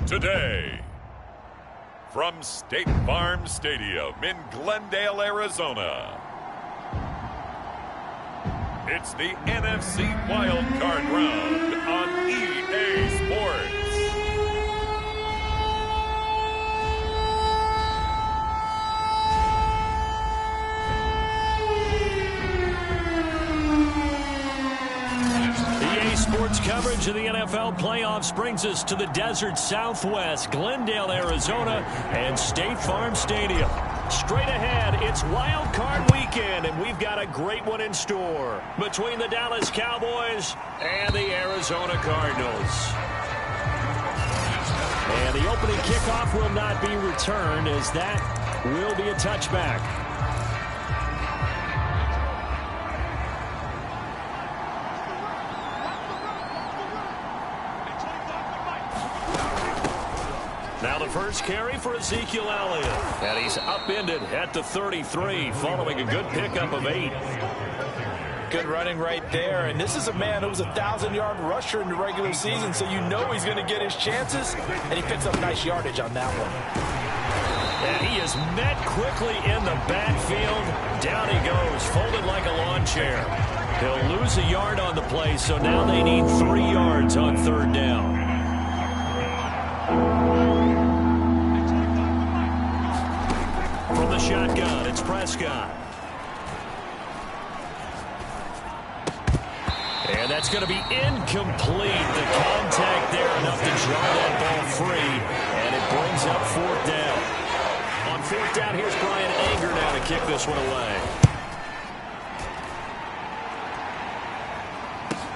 Today, from State Farm Stadium in Glendale, Arizona, it's the NFC Wild Card Round on EA Sports. Sports coverage of the NFL playoffs brings us to the desert Southwest, Glendale, Arizona, and State Farm Stadium. Straight ahead, it's Wild Card Weekend, and we've got a great one in store between the Dallas Cowboys and the Arizona Cardinals. And the opening kickoff will not be returned, as that will be a touchback. Now the first carry for Ezekiel Elliott. And he's upended at the 33 following a good pickup of 8. Good running right there. And this is a man who was a 1,000-yard rusher in the regular season, so you know he's going to get his chances. And he picks up nice yardage on that one. And he is met quickly in the backfield. Down he goes, folded like a lawn chair. He'll lose a yard on the play, so now they need 3 yards on third down. From the shotgun, it's Prescott. And that's going to be incomplete. The contact there enough to draw that ball free. And it brings up fourth down. On fourth down, here's Brian Anger now to kick this one away.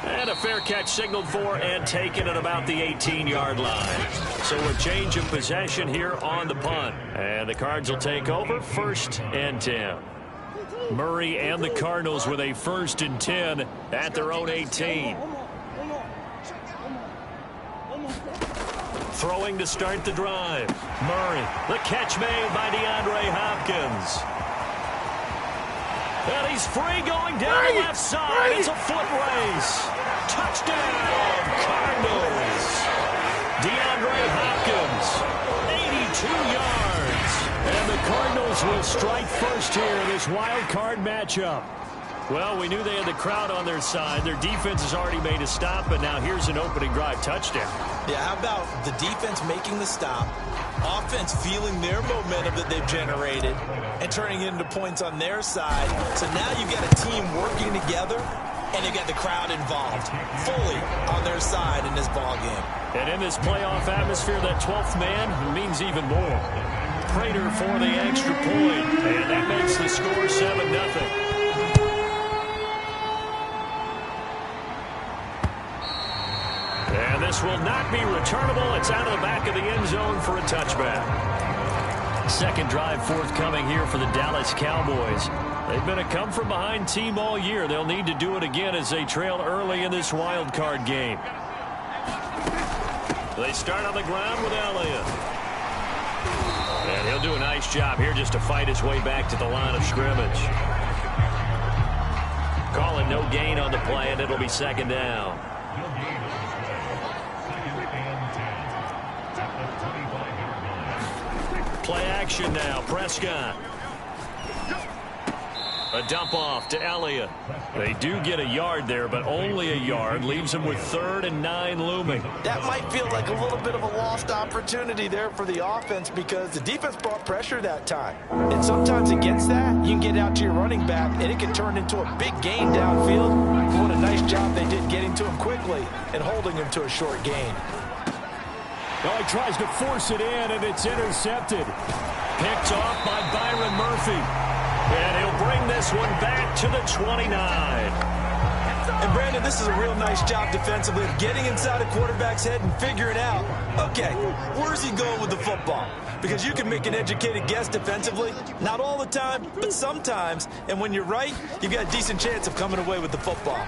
And a fair catch signaled for and taken at about the 18-yard line. So a change of possession here on the punt. And the Cards will take over 1st and 10. Murray and the Cardinals with a 1st and 10 at their own 18. Throwing to start the drive. Murray, the catch made by DeAndre Hopkins. And he's free going down the left side. It's a foot race. Touchdown, Cardinals. DeAndre Hopkins, 82 yards. And the Cardinals will strike first here in this wild card matchup. Well, we knew they had the crowd on their side. Their defense has already made a stop, but now here's an opening drive touchdown. Yeah, how about the defense making the stop, offense feeling their momentum that they've generated, and turning it into points on their side. So now you've got a team working together, and you've got the crowd involved fully on their side in this ball game. And in this playoff atmosphere, that 12th man means even more. Prater for the extra point, and that makes the score 7-0. And this will not be returnable. It's out of the back of the end zone for a touchback. Second drive forthcoming here for the Dallas Cowboys. They've been a come-from-behind team all year. They'll need to do it again as they trail early in this wild card game. They start on the ground with Elliott. And he'll do a nice job here just to fight his way back to the line of scrimmage. Calling no gain on the play, and it'll be 2nd down. Play action now. Prescott. A dump off to Elliott. They do get a yard there, but only a yard. Leaves them with 3rd and 9 looming. That might feel like a little bit of a lost opportunity there for the offense because the defense brought pressure that time. And sometimes against that, you can get out to your running back, and it can turn into a big gain downfield. What a nice job they did getting to him quickly and holding him to a short gain. Oh, he tries to force it in, and it's intercepted. Picked off by Byron Murphy. And he'll bring this one back to the 29. And, Brandon, this is a real nice job defensively of getting inside a quarterback's head and figuring out, okay, where's he going with the football? Because you can make an educated guess defensively. Not all the time, but sometimes. And when you're right, you've got a decent chance of coming away with the football.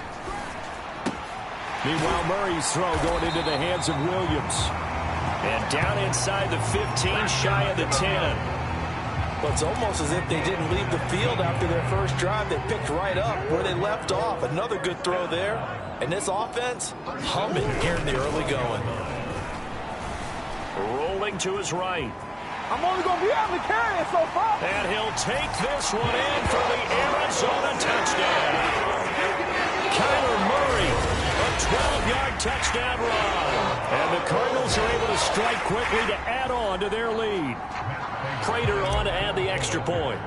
Meanwhile, Murray's throw going into the hands of Williams. And down inside the 15, shy of the 10. Well, it's almost as if they didn't leave the field after their first drive. They picked right up where they left off. Another good throw there. And this offense humming here in the early going. Rolling to his right. I'm only going to be able to carry it so far. And he'll take this one in for the Arizona touchdown. Kyler Murray, a 12-yard touchdown run. And the Cardinals are able to strike quickly to add on to their lead. Prater on to add the extra point.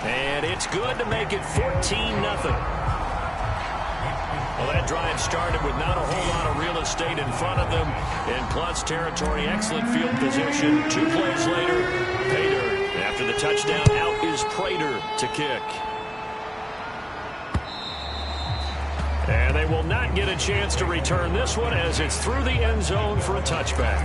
And it's good to make it 14-0. Well, that drive started with not a whole lot of real estate in front of them. In plus territory, excellent field position. 2 plays later, Prater. After the touchdown, out is Prater to kick. And they will not get a chance to return this one as it's through the end zone for a touchback.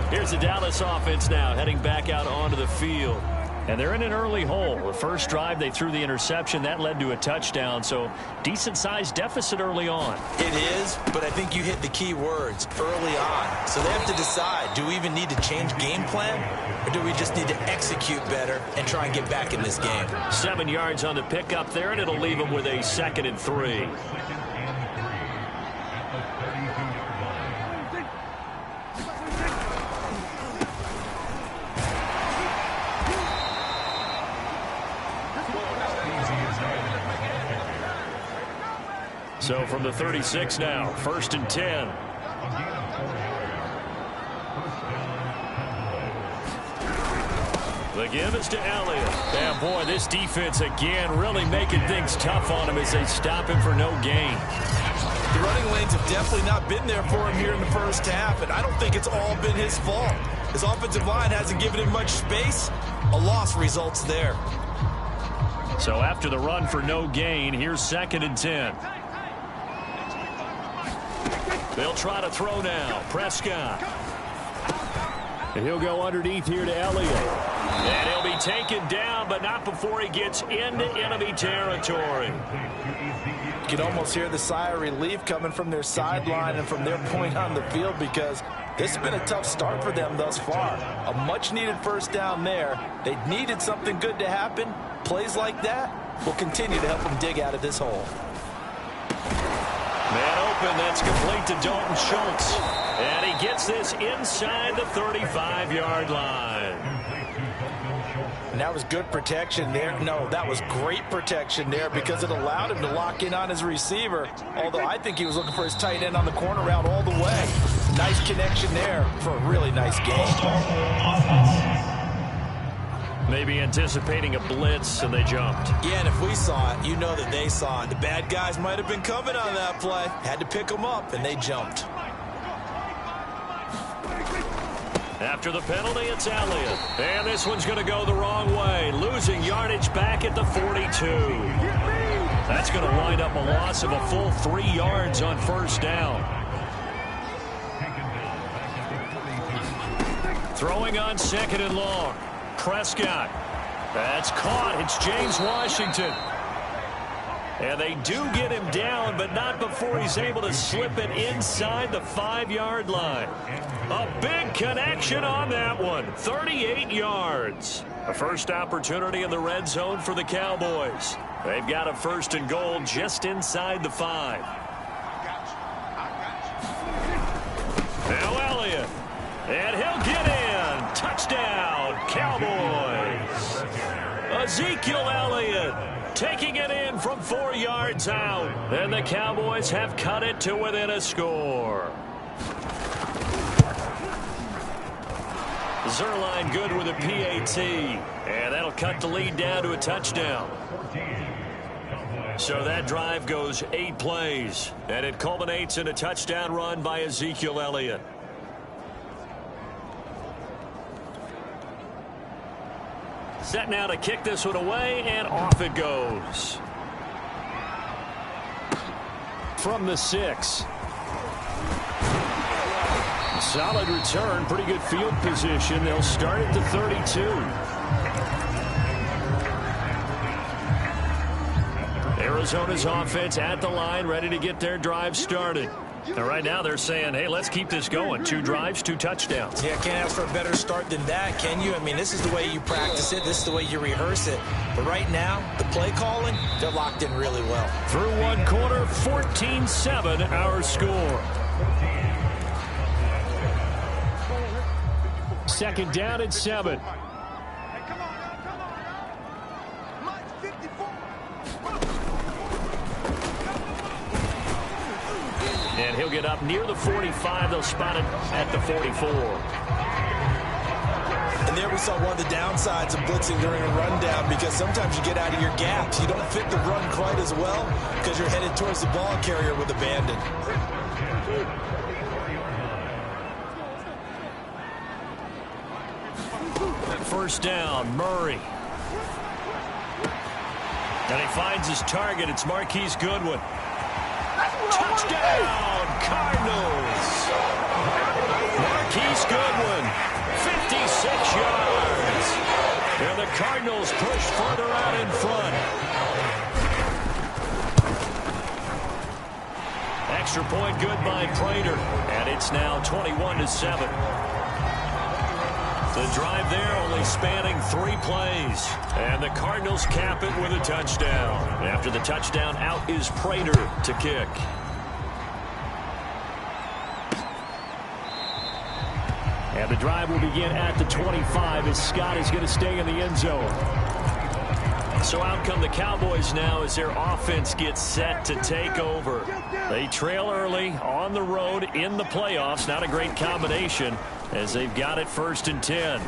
Here's the Dallas offense now heading back out onto the field. And they're in an early hole. The first drive, they threw the interception. That led to a touchdown, so decent-sized deficit early on. It is, but I think you hit the key words, early on. So they have to decide, do we even need to change game plan, or do we just need to execute better and try and get back in this game? 7 yards on the pickup there, and it'll leave them with a 2nd and 3. So from the 36 now, 1st and 10. The give is to Elliott. And boy, this defense again really making things tough on him as they stop him for no gain. The running lanes have definitely not been there for him here in the first half, and I don't think it's all been his fault. His offensive line hasn't given him much space. A loss results there. So after the run for no gain, here's 2nd and 10. They'll try to throw now. Prescott. And he'll go underneath here to Elliott. And he'll be taken down, but not before he gets into enemy territory. You can almost hear the sigh of relief coming from their sideline and from their point on the field, because this has been a tough start for them thus far. A much-needed first down there. They needed something good to happen. Plays like that will continue to help them dig out of this hole. Man open, that's complete to Dalton Schultz. And he gets this inside the 35-yard line. And that was good protection there. No, that was great protection there because it allowed him to lock in on his receiver. Although I think he was looking for his tight end on the corner route all the way. Nice connection there for a really nice game. Maybe anticipating a blitz, and they jumped. Yeah, and if we saw it, you know that they saw it. The bad guys might have been coming on that play. Had to pick them up, and they jumped. After the penalty, it's Elliott. And this one's going to go the wrong way. Losing yardage back at the 42. That's going to wind up a loss of a full 3 yards on first down. Throwing on 2nd and long. Prescott. That's caught. It's James Washington. And they do get him down, but not before he's able to slip it inside the 5-yard line. A big connection on that one. 38 yards. A first opportunity in the red zone for the Cowboys. They've got a 1st and goal just inside the 5. Now Elliott. And he'll get in. Touchdown, Cowboys. Ezekiel Elliott taking it in from 4 yards out. And the Cowboys have cut it to within a score. Zerline good with a PAT. And that'll cut the lead down to a touchdown. So that drive goes 8 plays. And it culminates in a touchdown run by Ezekiel Elliott. Set now to kick this one away, and off it goes. From the 6. Solid return, pretty good field position. They'll start at the 32. Arizona's offense at the line, ready to get their drive started. And right now they're saying, hey, let's keep this going. 2 drives, 2 touchdowns. Yeah, can't ask for a better start than that, can you? I mean, this is the way you practice it. This is the way you rehearse it. But right now, the play calling, they're locked in really well. Through 1 quarter, 14-7 our score. Second down and 7. And he'll get up near the 45. They'll spot it at the 44. And there we saw one of the downsides of blitzing during a rundown, because sometimes you get out of your gaps. You don't fit the run quite as well because you're headed towards the ball carrier with abandon. First down, Murray. And he finds his target. It's Marquise Goodwin. Touchdown, Cardinals. Marquise Goodwin, 56 yards. And the Cardinals push further out in front. Extra point good by Prater. And it's now 21-7. The drive there only spanning 3 plays. And the Cardinals cap it with a touchdown. After the touchdown, out is Prater to kick. And the drive will begin at the 25 as Scott is going to stay in the end zone. So out come the Cowboys now as their offense gets set to take over. They trail early on the road in the playoffs. Not a great combination as they've got it 1st and 10.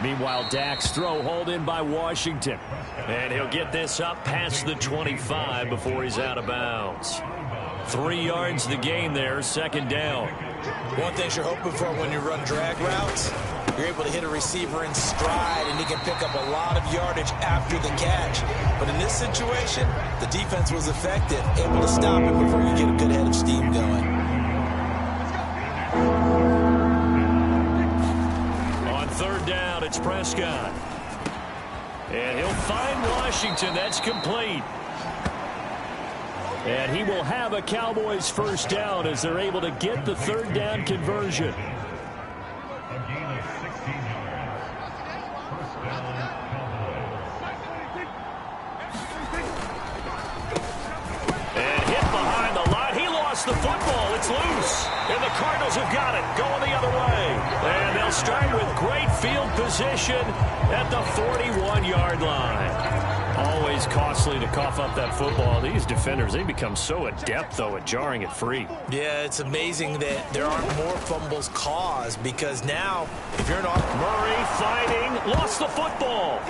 Meanwhile, Dak's throw hauled in by Washington. And he'll get this up past the 25 before he's out of bounds. 3 yards the game there, 2nd down. One thing you're hoping for when you run drag routes, you're able to hit a receiver in stride, and he can pick up a lot of yardage after the catch. But in this situation, the defense was effective, able to stop him before you get a good head of steam going. On 3rd down, it's Prescott. And he'll find Washington. That's complete. And he will have a Cowboys 1st down as they're able to get the 3rd down conversion. And hit behind the line. He lost the football. It's loose. And the Cardinals have got it. Going the other way. And they'll start with great field position at the 41-yard line. Always costly to cough up that football. These defenders, they become so adept, though, at jarring it free. Yeah, it's amazing that there aren't more fumbles caused, because now, if you're not... Murray fighting, lost the football.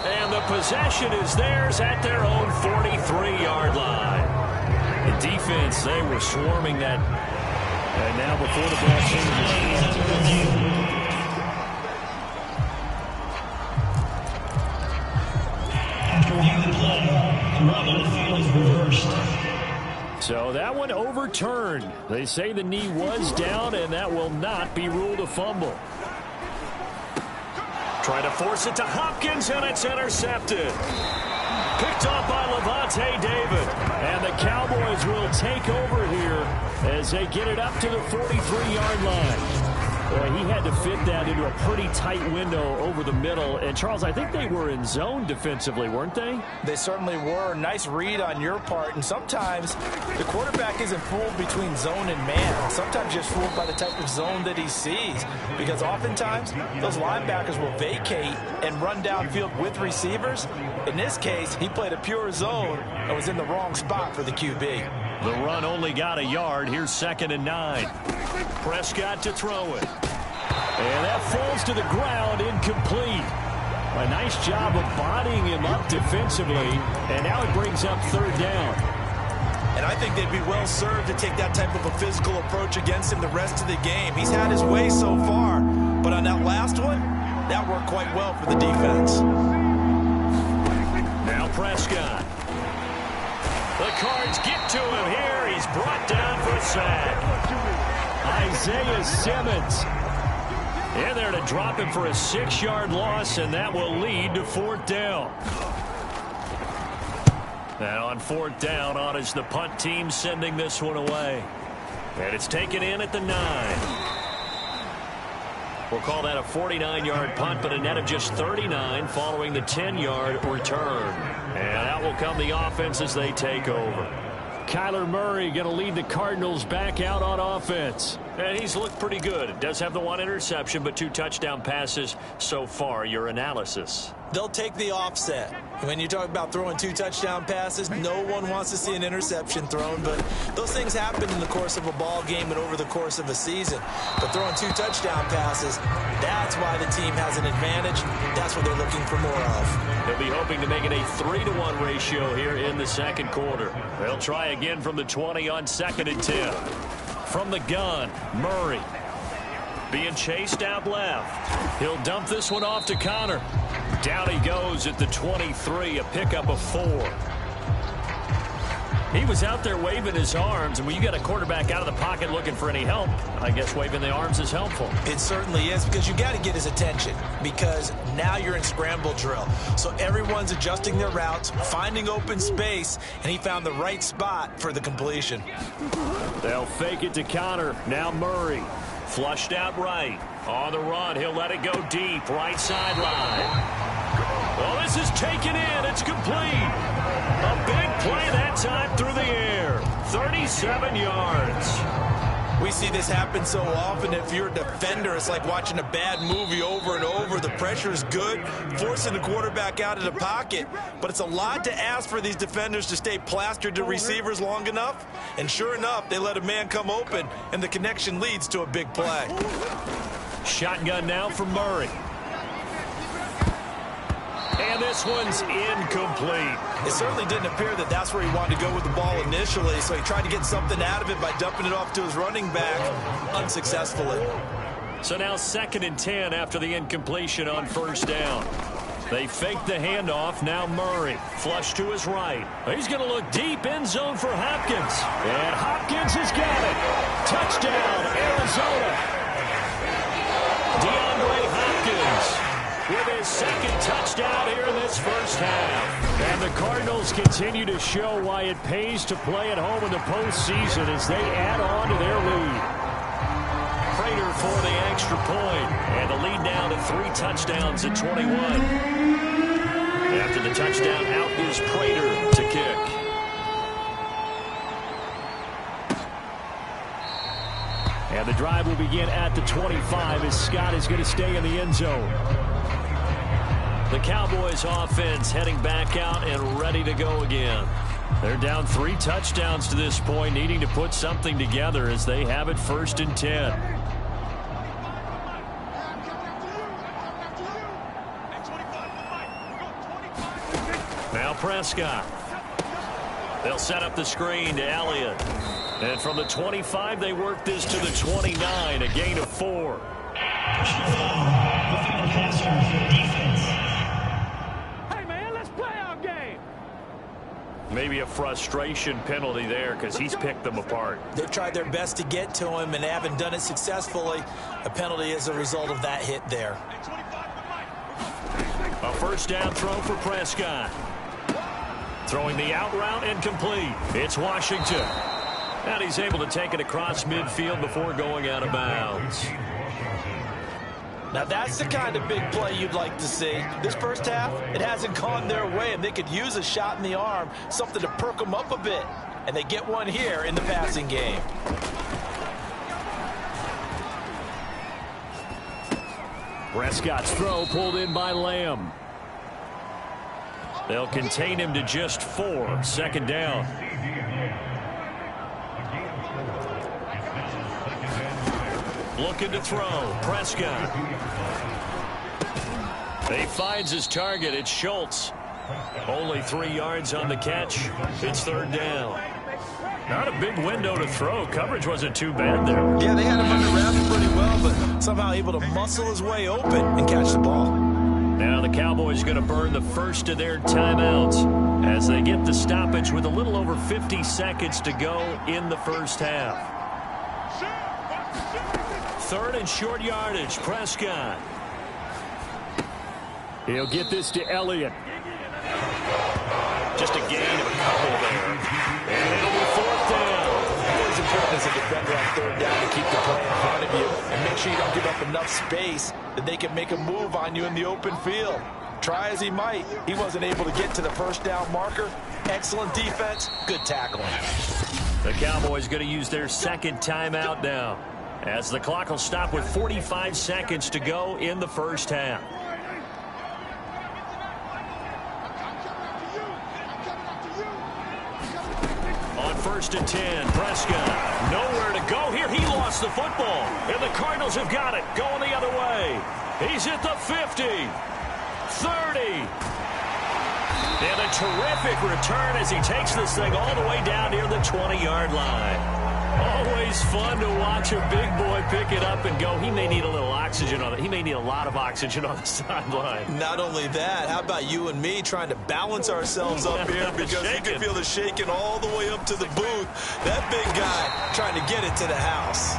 And the possession is theirs at their own 43-yard line. The defense, they were swarming that. And now before the ball changes. So that one overturned. They say the knee was down, and that will not be ruled a fumble. Trying to force it to Hopkins, and it's intercepted. Picked off by Levante David. And the Cowboys will take over here as they get it up to the 43-yard line. Boy, he had to fit that into a pretty tight window over the middle. And, Charles, I think they were in zone defensively, weren't they? They certainly were. Nice read on your part. And sometimes the quarterback isn't fooled between zone and man. Sometimes just fooled by the type of zone that he sees. Because oftentimes, those linebackers will vacate and run downfield with receivers. In this case, he played a pure zone and was in the wrong spot for the QB. The run only got a yard. Here's 2nd and 9. Prescott to throw it. And that falls to the ground, incomplete. A nice job of bodying him up defensively. And now it brings up 3rd down. And I think they'd be well served to take that type of a physical approach against him the rest of the game. He's had his way so far. But on that last one, that worked quite well for the defense. Now Prescott. The Cards get to him here. He's brought down for a sack. Isaiah Simmons in there to drop him for a 6-yard loss, and that will lead to 4th down. And on 4th down, on is the punt team sending this one away. And it's taken in at the 9. We'll call that a 49-yard punt, but a net of just 39 following the 10-yard return. And out will come the offense as they take over. Kyler Murray going to lead the Cardinals back out on offense. And he's looked pretty good. Does have the one interception, but 2 touchdown passes so far. Your analysis? They'll take the offset. When you talk about throwing 2 touchdown passes, no one wants to see an interception thrown, but those things happen in the course of a ball game and over the course of a season. But throwing 2 touchdown passes, that's why the team has an advantage. That's what they're looking for more of. They'll be hoping to make it a 3-to-1 ratio here in the second quarter. They'll try again from the 20 on 2nd and 10. From the gun, Murray being chased out left. He'll dump this one off to Connor. Down he goes at the 23, a pickup of 4. He was out there waving his arms, and when you got a quarterback out of the pocket looking for any help, I guess waving the arms is helpful. It certainly is, because you got to get his attention, because now you're in scramble drill. So everyone's adjusting their routes, finding open space, and he found the right spot for the completion. They'll fake it to Connor. Now Murray. Flushed out right. On the run, he'll let it go deep. Right sideline. Well, this is taken in. It's complete. A big play that time through the air. 37 yards. We see this happen so often. If you're a defender, it's like watching a bad movie over and over. The pressure is good, forcing the quarterback out of the pocket. But it's a lot to ask for these defenders to stay plastered to receivers long enough. And sure enough, they let a man come open, and the connection leads to a big play. Shotgun now for Murray. And this one's incomplete. It certainly didn't appear that that's where he wanted to go with the ball initially, so he tried to get something out of it by dumping it off to his running back unsuccessfully. So now 2nd and 10 after the incompletion on 1st down. They fake the handoff. Now Murray. Flush to his right. He's going to look deep end zone for Hopkins. And Hopkins has got it. Touchdown, Arizona. DeAndre Hopkins with his 2nd touchdown here in this first half. And the Cardinals continue to show why it pays to play at home in the postseason as they add on to their lead. Prater for the extra point, and the lead now to 3 touchdowns at 21. After the touchdown, out is Prater to kick. And the drive will begin at the 25 as Scott is going to stay in the end zone. The Cowboys offense heading back out and ready to go again. They're down 3 touchdowns to this point, needing to put something together as they have it 1st and 10. Now Prescott. They'll set up the screen to Elliott. And from the 25, they work this to the 29, a gain of 4. Maybe a frustration penalty there because he's picked them apart. They've tried their best to get to him and haven't done it successfully. A penalty is a result of that hit there. A 1st down throw for Prescott. Throwing the out route incomplete. It's Washington. And he's able to take it across midfield before going out of bounds. Now that's the kind of big play you'd like to see. This first half, it hasn't gone their way, and they could use a shot in the arm, something to perk them up a bit. And they get one here in the passing game. Prescott's throw pulled in by Lamb. They'll contain him to just 4. 2nd down. Looking to throw. Prescott. He finds his target. It's Schultz. Only 3 yards on the catch. It's 3rd down. Not a big window to throw. Coverage wasn't too bad there. Yeah, they had him under wraps pretty well, but somehow able to muscle his way open and catch the ball. Now the Cowboys going to burn the first of their timeouts as they get the stoppage with a little over 50 seconds to go in the first half. 3rd and short yardage. Prescott. He'll get this to Elliott. Just a gain of a couple there. And it'll be 4th down. It's important as a defender on 3rd down to keep the play in front of you and make sure you don't give up enough space that they can make a move on you in the open field. Try as he might, he wasn't able to get to the 1st down marker. Excellent defense, good tackling. The Cowboys going to use their second timeout now, as the clock will stop with 45 seconds to go in the first half. On 1st and 10, Prescott nowhere to go here. He lost the football, and the Cardinals have got it going the other way. He's at the 50, 30. And a terrific return as he takes this thing all the way down near the 20-yard line. Always fun to watch a big boy pick it up and go. He may need a little oxygen on it. He may need a lot of oxygen on the sideline. Not only that, how about you and me trying to balance ourselves up here because you can feel the shaking all the way up to the booth. That big guy trying to get it to the house.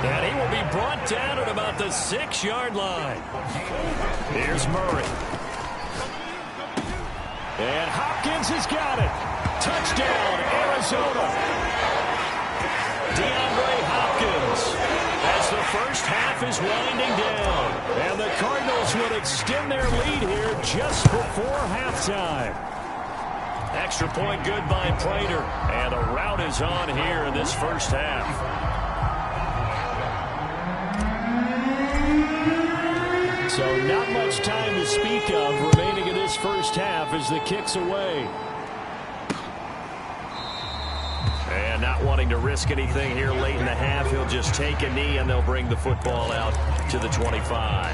And he will be brought down at about the 6-yard line. Here's Murray. And Hopkins has got it. Touchdown, Arizona. DeAndre Hopkins as the first half is winding down. And the Cardinals will extend their lead here just before halftime. Extra point good by Prater. And a rout is on here in this first half. So not much time to speak of remaining in this first half as the kick's away. And not wanting to risk anything here late in the half, he'll just take a knee and they'll bring the football out to the 25.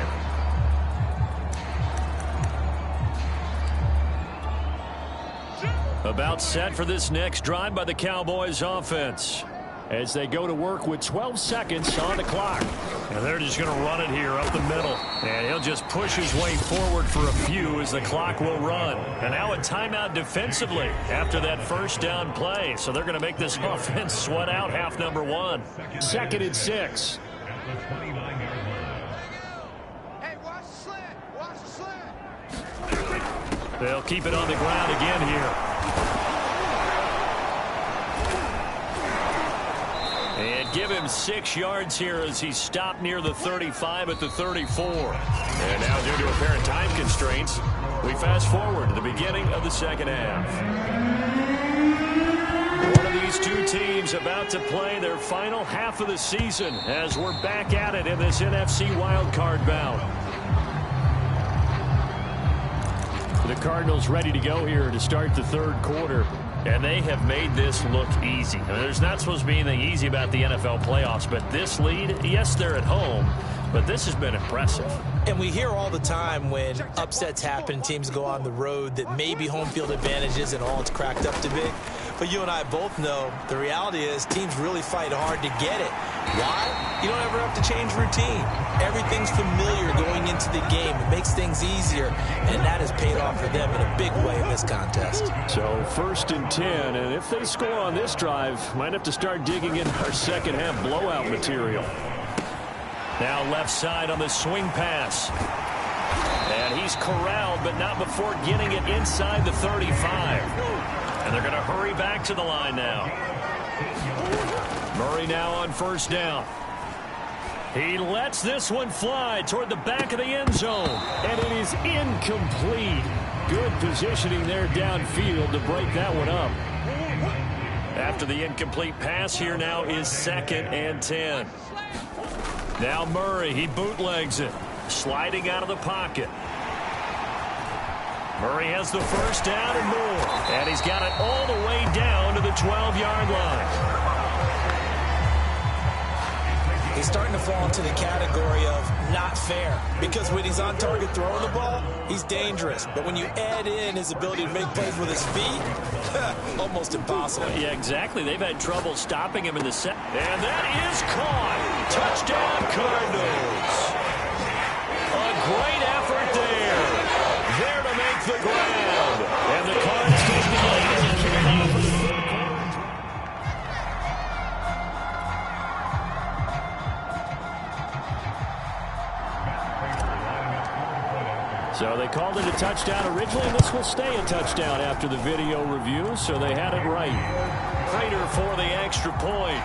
About set for this next drive by the Cowboys offense, as they go to work with 12 seconds on the clock. And they're just going to run it here up the middle. And he'll just push his way forward for a few as the clock will run. And now a timeout defensively after that first down play. So they're going to make this offense sweat out half number one. 2nd and 6. Hey, watch the slant. Watch the slant. They'll keep it on the ground again here. And give him 6 yards here as he stopped near the 35 at the 34. And now due to apparent time constraints, we fast forward to the beginning of the second half. One of these two teams about to play their final half of the season as we're back at it in this NFC wildcard bout. The Cardinals ready to go here to start the third quarter. And they have made this look easy. I mean, there's not supposed to be anything easy about the NFL playoffs, but this lead, yes, they're at home, but this has been impressive. And we hear all the time when upsets happen, teams go on the road, that maybe home field advantage isn't all it's cracked up to be. But you and I both know the reality is teams really fight hard to get it. Why? You don't ever have to change routine. Everything's familiar going into the game. It makes things easier, and that has paid off for them in a big way in this contest. So 1st and 10, and if they score on this drive, might have to start digging in our second half blowout material. Now left side on the swing pass. And he's corralled, but not before getting it inside the 35. And they're going to hurry back to the line now. Murray now on 1st down. He lets this one fly toward the back of the end zone. And it is incomplete. Good positioning there downfield to break that one up. After the incomplete pass, here now is 2nd and 10. Now Murray, he bootlegs it. Sliding out of the pocket. Murray has the first down and more. And he's got it all the way down to the 12-yard line. He's starting to fall into the category of not fair, because when he's on target throwing the ball, he's dangerous. But when you add in his ability to make plays with his feet, almost impossible. Yeah, exactly. They've had trouble stopping him in the set. And that is caught. Touchdown, Cardinals. A great effort there. There to make the ground. And the Cards take the lead. So they called it a touchdown originally, and this will stay a touchdown after the video review, so they had it right. Prater for the extra point.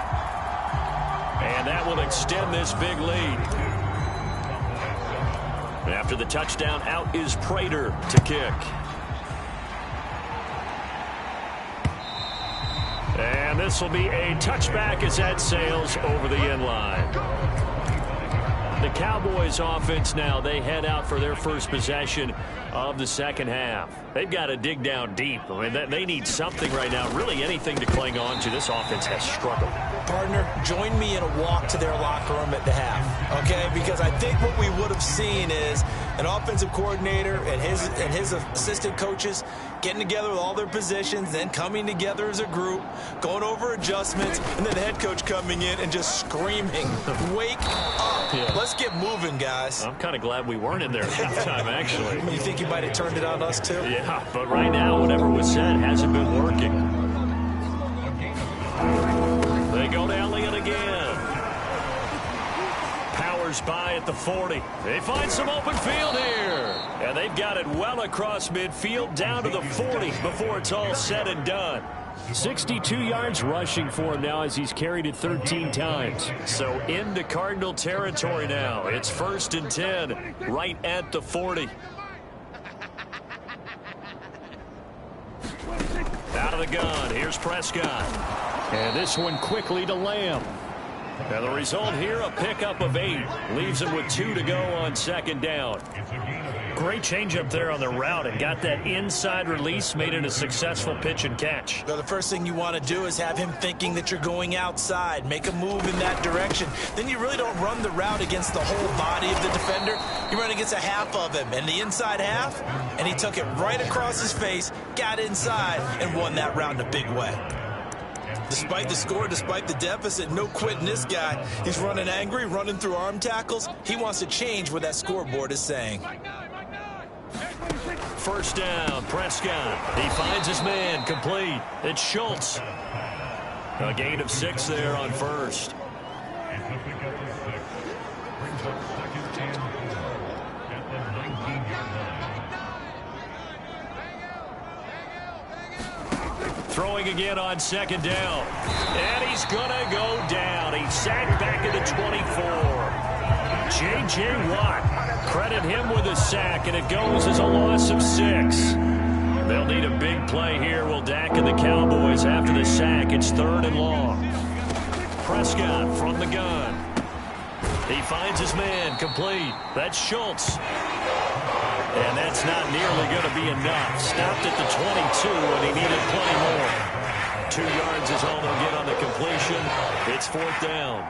And that will extend this big lead. After the touchdown, out is Prater to kick. this will be a touchback as that sails over the end line. The Cowboys offense now, they head out for their first possession of the second half. They've got to dig down deep. I mean, they need something right now, really anything to cling on to. This offense has struggled. Partner, join me in a walk to their locker room at the half, okay? Because I think what we would have seen is an offensive coordinator and his assistant coaches getting together with all their positions, then coming together as a group, going over adjustments, and then the head coach coming in and just screaming, "Wake up. Yeah. Let's get moving, guys." I'm kind of glad we weren't in there at halftime, actually. You think you might have turned it on us, too? Yeah, but right now, whatever was said hasn't been working. They go to Elliott again. Powers by at the 40. They find some open field here. And they've got it well across midfield down to the 40 before it's all said and done. 62 yards rushing for him now as he's carried it 13 times. So into Cardinal territory now. It's 1st and 10 right at the 40. Out of the gun. Here's Prescott. And this one quickly to Lamb. And the result here, a pickup of 8. Leaves him with 2 to go on 2nd down. Great change up there on the route and got that inside release, made it a successful pitch and catch. Well, the first thing you want to do is have him thinking that you're going outside, make a move in that direction. Then you really don't run the route against the whole body of the defender. You run against a half of him, and the inside half, and he took it right across his face, got inside, and won that route in a big way. Despite the score, despite the deficit, no quitting this guy. He's running angry, running through arm tackles. He wants to change what that scoreboard is saying. 1st down, Prescott. He finds his man, complete. It's Schultz. A gain of 6 there on 1st. Throwing again on 2nd down. And he's going to go down. He's sacked back at the 24. J.J. Watt, credit him with a sack, and it goes as a loss of 6. They'll need a big play here. Will Dak and the Cowboys after the sack. It's 3rd and long. Prescott from the gun. He finds his man, complete. That's Schultz. And that's not nearly going to be enough. Stopped at the 22, and he needed plenty more. 2 yards is all they'll get on the completion. It's 4th down.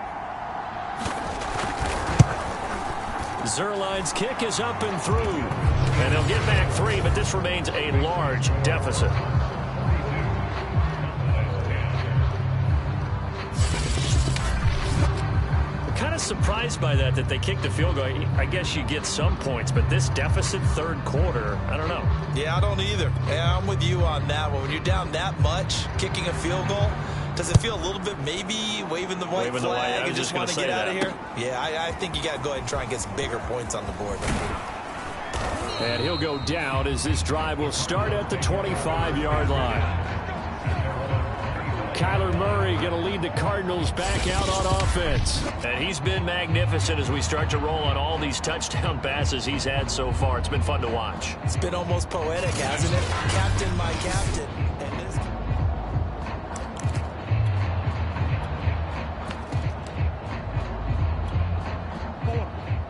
Zerline's kick is up and through. And they'll get back 3, but this remains a large deficit. Kind of surprised by that they kicked the field goal. I guess you get some points, but this deficit 3rd quarter, I don't know. Yeah, I don't either. Yeah, I'm with you on that one. When you're down that much, kicking a field goal, does it feel a little bit maybe waving the white flag and just want to get out of here? Yeah, I think you got to go ahead and try and get some bigger points on the board. And he'll go down as this drive will start at the 25-yard line. Kyler Murray going to lead the Cardinals back out on offense. And he's been magnificent as we start to roll on all these touchdown passes he's had so far. It's been fun to watch. It's been almost poetic, hasn't it? Captain, my captain.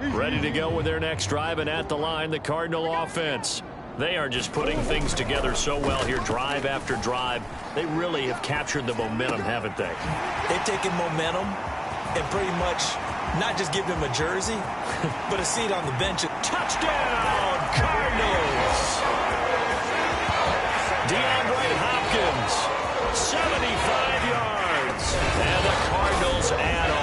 And ready to go with their next drive, and at the line, the Cardinal offense. They are just putting things together so well here, drive after drive. They really have captured the momentum, haven't they? They've taken momentum and pretty much not just given him a jersey, but a seat on the bench. Touchdown, Cardinals! DeAndre Hopkins, 75 yards, and the Cardinals add on.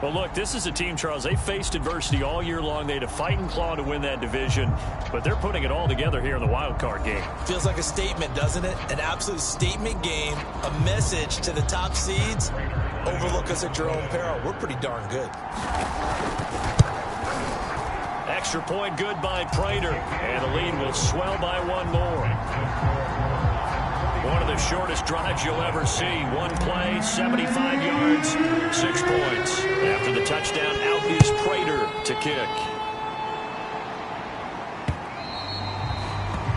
Well, look, this is a team, Charles, they faced adversity all year long. They had to fight and claw to win that division, but they're putting it all together here in the wild card game. Feels like a statement, doesn't it? An absolute statement game, a message to the top seeds. Overlook us at your own peril. We're pretty darn good. Extra point good by Prater, and the lead will swell by 1 more. One of the shortest drives you'll ever see. One play, 75 yards, 6 points. After the touchdown, out is Prater to kick.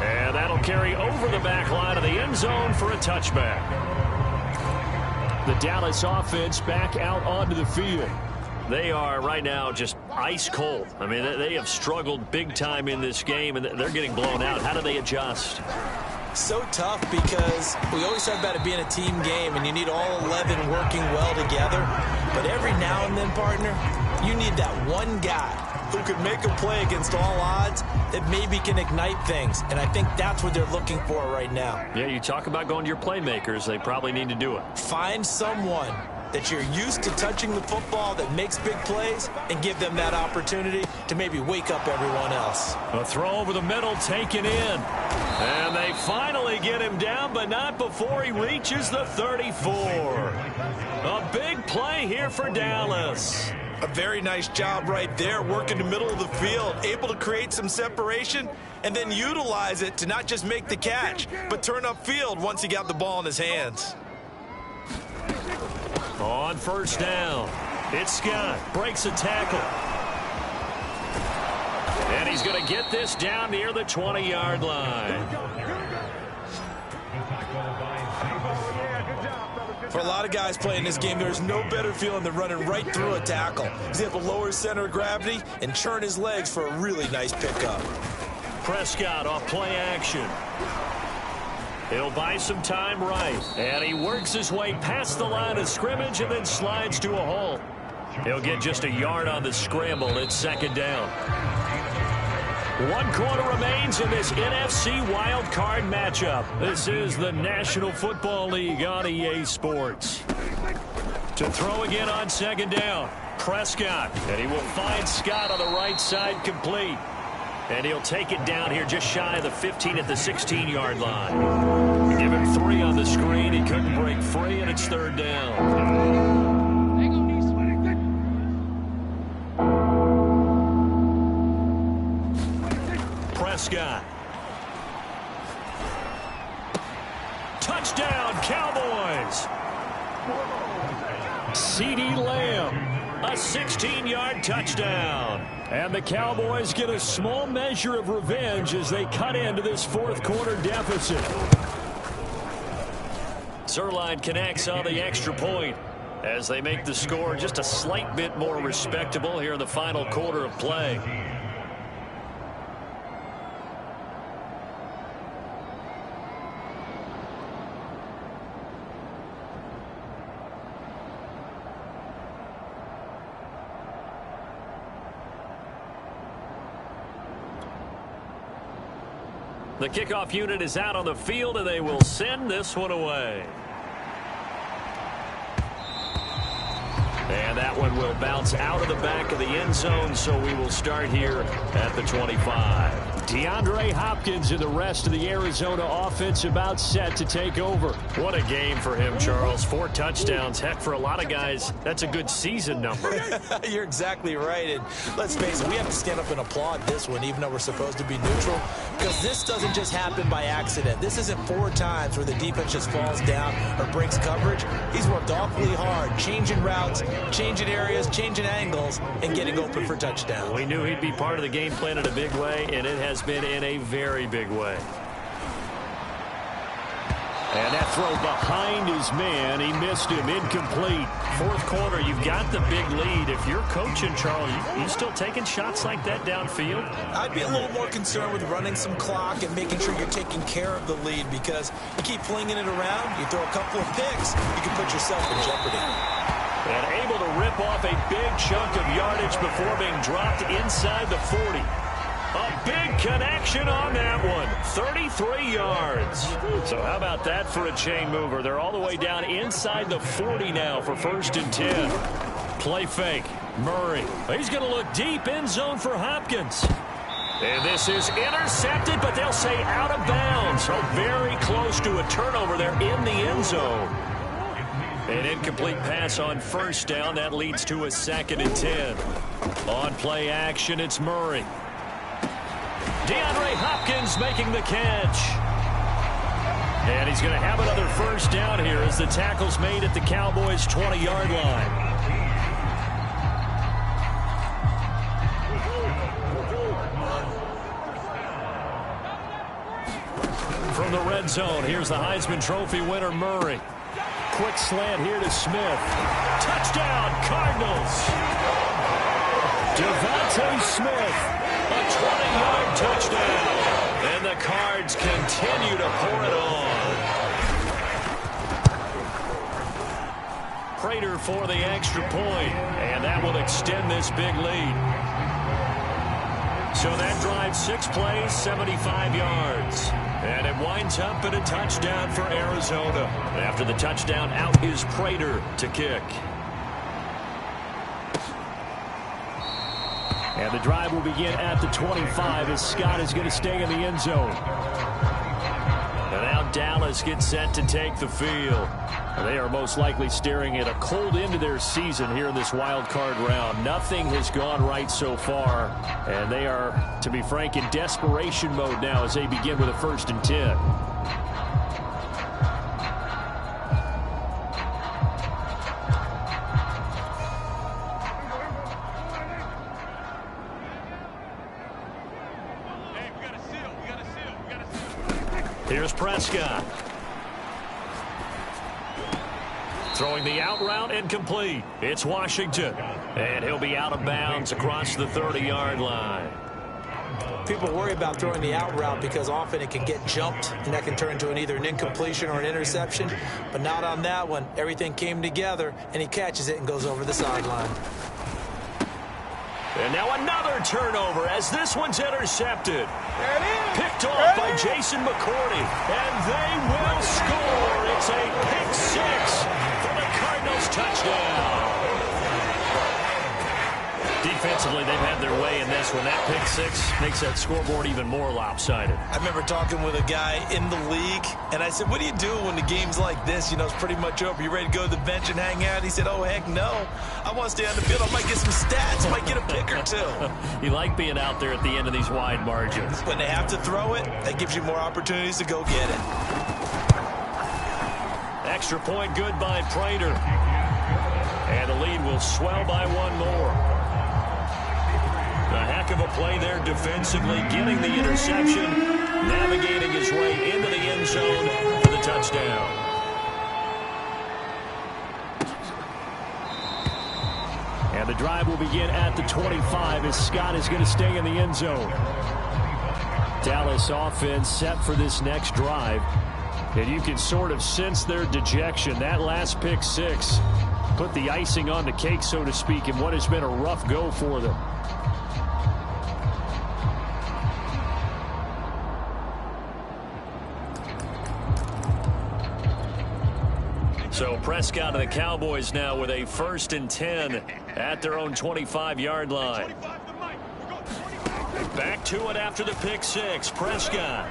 And that'll carry over the back line of the end zone for a touchback. The Dallas offense back out onto the field. They are right now just ice cold. I mean, they have struggled big time in this game, and they're getting blown out. How do they adjust? So tough because we always talk about it being a team game, and you need all 11 working well together. But every now and then, partner, you need that one guy who could make a play against all odds that maybe can ignite things. And I think that's what they're looking for right now. Yeah, you talk about going to your playmakers. They probably need to do it. Find someone that you're used to touching the football that makes big plays and give them that opportunity to maybe wake up everyone else. A throw over the middle taken in. And they finally get him down, but not before he reaches the 34. A big play here for Dallas. A very nice job right there, working the middle of the field, able to create some separation and then utilize it to not just make the catch, but turn upfield once he got the ball in his hands. On first down, it's Scott, breaks a tackle. And he's going to get this down near the 20-yard line. For a lot of guys playing this game, there's no better feeling than running right through a tackle. He's able to lower his center of gravity and churn his legs for a really nice pickup. Prescott off play action. He'll buy some time right. And he works his way past the line of scrimmage and then slides to a hole. He'll get just a yard on the scramble. It's second down. 1 quarter remains in this NFC Wild Card matchup. This is the National Football League on EA Sports. To throw again on second down. Prescott. And he will find Scott on the right side complete. And he'll take it down here just shy of the 15 at the 16-yard line. Give him 3 on the screen. He couldn't break free, and it's third down. Prescott. Touchdown, Cowboys. CeeDee Lamb. A 16-yard touchdown. And the Cowboys get a small measure of revenge as they cut into this fourth quarter deficit. Zerline connects on the extra point as they make the score just a slight bit more respectable here in the final quarter of play. The kickoff unit is out on the field, and they will send this one away. And that one will bounce out of the back of the end zone, so we will start here at the 25. DeAndre Hopkins and the rest of the Arizona offense about set to take over. What a game for him, Charles. 4 touchdowns. Heck, for a lot of guys, that's a good season number. You're exactly right. And let's face it, we have to stand up and applaud this one, even though we're supposed to be neutral, because this doesn't just happen by accident. This isn't 4 times where the defense just falls down or breaks coverage. He's worked awfully hard, changing routes, changing areas, changing angles, and getting open for touchdowns. We knew he'd be part of the game plan in a big way, and it has been in a very big way. And that throw behind his man, he missed him, incomplete. Fourth quarter, you've got the big lead. If you're coaching, Charles, you still taking shots like that downfield? I'd be a little more concerned with running some clock and making sure you're taking care of the lead, because you keep flinging it around, you throw a couple of picks, you can put yourself in jeopardy. And able to rip off a big chunk of yardage before being dropped inside the 40. A big connection on that one. 33 yards. So how about that for a chain mover? They're all the way down inside the 40 now for 1st and 10. Play fake. Murray. He's going to look deep end zone for Hopkins. And this is intercepted, but they'll say out of bounds. So very close to a turnover there in the end zone. An incomplete pass on first down. That leads to a 2nd and 10. On play action, it's Murray. DeAndre Hopkins making the catch. And he's going to have another first down here as the tackle's made at the Cowboys' 20-yard line. From the red zone, here's the Heisman Trophy winner, Murray. quick slant here to Smith. Touchdown, Cardinals. Devontae Smith, a 20-yard touchdown. And the Cards continue to pour it on. Prater for the extra point, and that will extend this big lead. So that drives 6 plays, 75 yards. And it winds up in a touchdown for Arizona. After the touchdown, out is Prater to kick. And the drive will begin at the 25 as Scott is going to stay in the end zone. And now Dallas gets set to take the field. They are most likely staring at a cold end to their season here in this wild card round. Nothing has gone right so far, and they are, to be frank, in desperation mode now as they begin with a 1st and 10. Here's Prescott. Throwing the out route incomplete. It's Washington. And he'll be out of bounds across the 30-yard line. People worry about throwing the out route because often it can get jumped, and that can turn into either an incompletion or an interception. But not on that one. Everything came together, and he catches it and goes over the sideline. And now another turnover as this one's intercepted. Picked off by Jason McCourty. And they will score. It's a pick 6 for the Cardinals touchdown. Defensively, they've had their way in this one. That pick 6 makes that scoreboard even more lopsided. I remember talking with a guy in the league, and I said, what do you do when the game's like this? You know, it's pretty much over. You ready to go to the bench and hang out? He said, oh, heck no. I want to stay on the field. I might get some stats. I might get a pick or two. You like being out there at the end of these wide margins. When they have to throw it, that gives you more opportunities to go get it. Extra point good by Prater. And the lead will swell by 1 more. A heck of a play there defensively, getting the interception, navigating his way into the end zone for the touchdown. And the drive will begin at the 25 as Scott is going to stay in the end zone. Dallas offense set for this next drive. And you can sort of sense their dejection. That last pick 6 put the icing on the cake, so to speak, in what has been a rough go for them. So Prescott and the Cowboys now with a 1st and 10 at their own 25-yard line. Back to it after the pick 6. Prescott.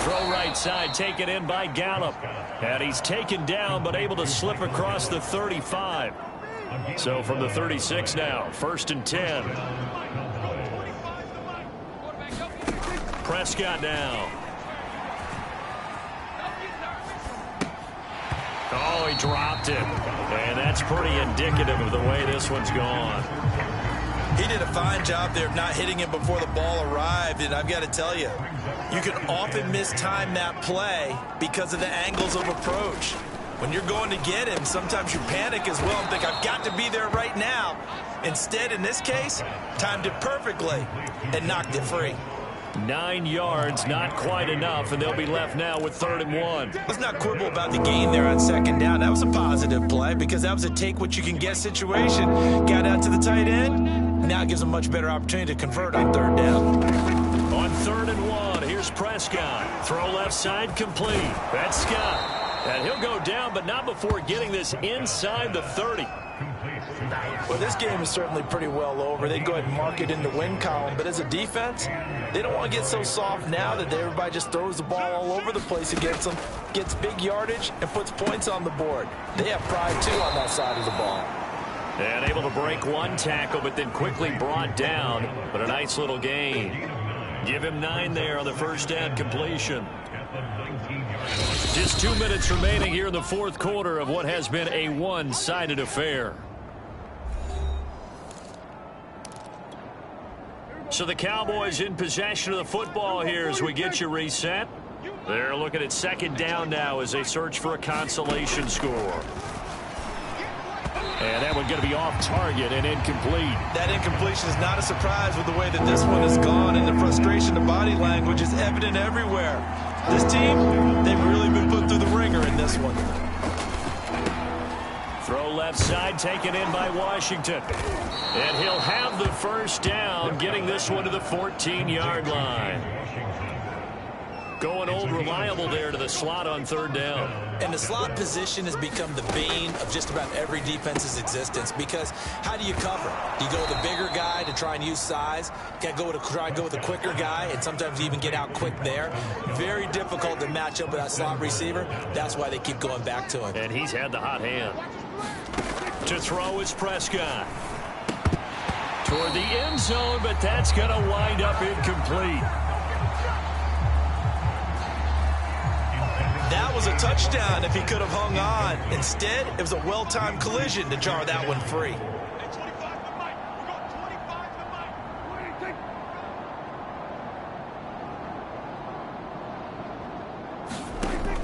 Throw right side, taken in by Gallup. And he's taken down but able to slip across the 35. So from the 36 now, 1st and 10. Prescott now. Oh, he dropped it. And that's pretty indicative of the way this one's gone. He did a fine job there of not hitting him before the ball arrived. And I've got to tell you, you can often mistime that play because of the angles of approach. When you're going to get him, sometimes you panic as well and think, I've got to be there right now. Instead, in this case, timed it perfectly and knocked it free. 9 yards, not quite enough, and they'll be left now with 3rd and 1. Let's not quibble about the gain there on 2nd down. That was a positive play because that was a take-what-you-can-get situation. Got out to the tight end. Now it gives a much better opportunity to convert on 3rd down. On 3rd and 1, here's Prescott. Throw left side complete. That's Scott. And he'll go down, but not before getting this inside the 30. Well, this game is certainly pretty well over. They go ahead and mark it in the win column. But as a defense, they don't want to get so soft now that everybody just throws the ball all over the place against them, gets big yardage, and puts points on the board. They have pride, too, on that side of the ball. And able to break 1 tackle, but then quickly brought down. But a nice little gain. Give him 9 there on the 1st down completion. Just 2 minutes remaining here in the 4th quarter of what has been a one-sided affair. So the Cowboys in possession of the football here as we get you reset. They're looking at second down now as they search for a consolation score. And that one going to be off target and incomplete. That incompletion is not a surprise with the way that this one has gone, and the frustration, the body language is evident everywhere. This team, they've really been put through the ringer in this one. Throw left side, taken in by Washington. And he'll have the first down, getting this one to the 14-yard line. Going old reliable there to the slot on third down. And the slot position has become the bane of just about every defense's existence, because how do you cover? Do you go with a bigger guy to try and use size? You got to try and go with a quicker guy, and sometimes you even get out quick there. Very difficult to match up with that slot receiver. That's why they keep going back to him. And he's had the hot hand. To throw is Prescott. Toward the end zone, but that's going to wind up incomplete. That was a touchdown if he could have hung on. Instead, it was a well-timed collision to jar that one free.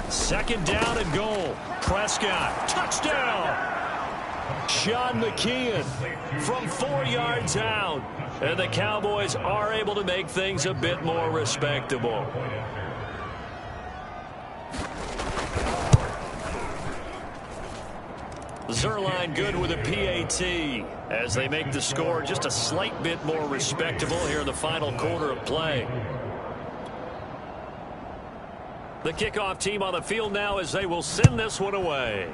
Second down and goal. Prescott, touchdown. Sean McKeon from 4 yards out. And the Cowboys are able to make things a bit more respectable. Zerline good with a PAT as they make the score just a slight bit more respectable here in the final quarter of play. The kickoff team on the field now as they will send this one away.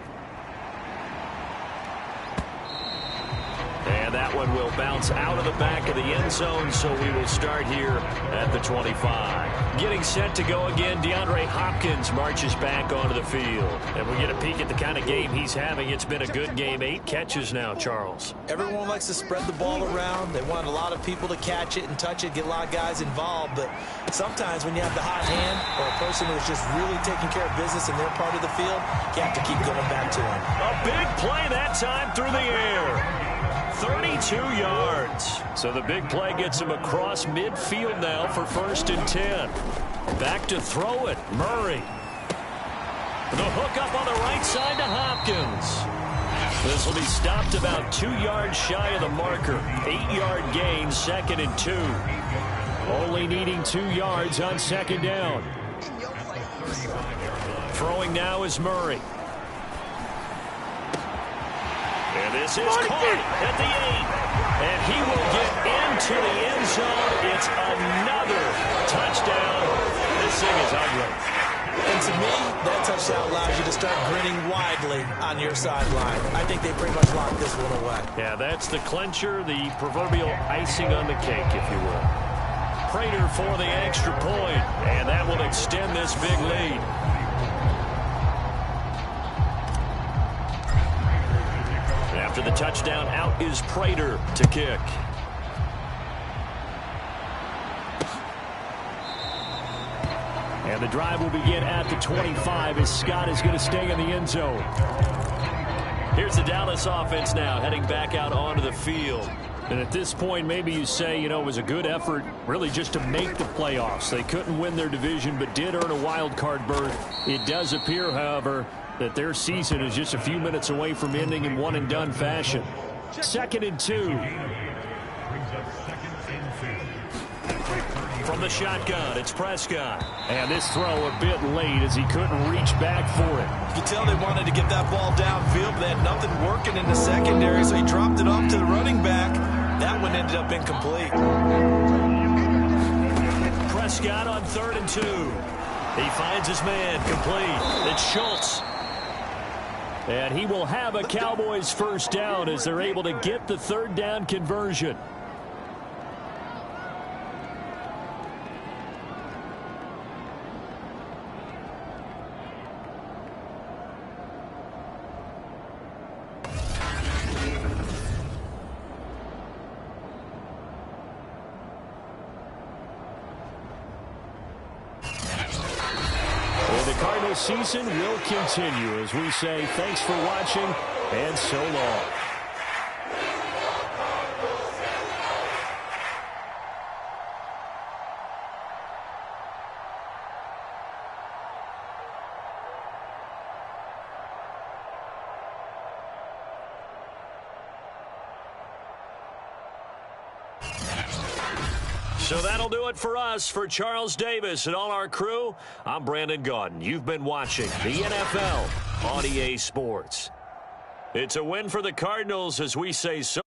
And that one will bounce out of the back of the end zone, so we will start here at the 25. Getting set to go again, DeAndre Hopkins marches back onto the field. And we get a peek at the kind of game he's having. It's been a good game. 8 catches now, Charles. Everyone likes to spread the ball around. They want a lot of people to catch it and touch it, get a lot of guys involved. But sometimes when you have the hot hand or a person who's just really taking care of business in their part of the field, you have to keep going back to them. A big play that time through the air. 32 yards. So the big play gets him across midfield now for 1st and 10. Back to throw it. Murray. The hook up on the right side to Hopkins. This will be stopped about 2 yards shy of the marker. 8-yard gain, 2nd and 2. Only needing 2 yards on 2nd down. Throwing now is Murray. And this is caught at the 8. And he will get into the end zone. It's another touchdown. This thing is ugly. And to me, that touchdown allows you to start grinning widely on your sideline. I think they pretty much locked this one away. Yeah, that's the clincher, the proverbial icing on the cake, if you will. Prater for the extra point, and that will extend this big lead. After the touchdown, out is Prater to kick. And the drive will begin at the 25 as Scott is going to stay in the end zone. Here's the Dallas offense now heading back out onto the field. And at this point, maybe you say, you know, it was a good effort really just to make the playoffs. They couldn't win their division but did earn a wild card berth. It does appear, however, that their season is just a few minutes away from ending in one-and-done fashion. 2nd and 2. From the shotgun, it's Prescott. And this throw a bit late as he couldn't reach back for it. You can tell they wanted to get that ball downfield, but they had nothing working in the secondary, so he dropped it off to the running back. That one ended up incomplete. Prescott on 3rd and 2. He finds his man complete. It's Schultz. And he will have a Cowboys first down as they're able to get the 3rd down conversion. Season will continue as we say thanks for watching and so long. So that'll do it for us. For Charles Davis and all our crew, I'm Brandon Gaudin. You've been watching the NFL on EA Sports. It's a win for the Cardinals as we say so.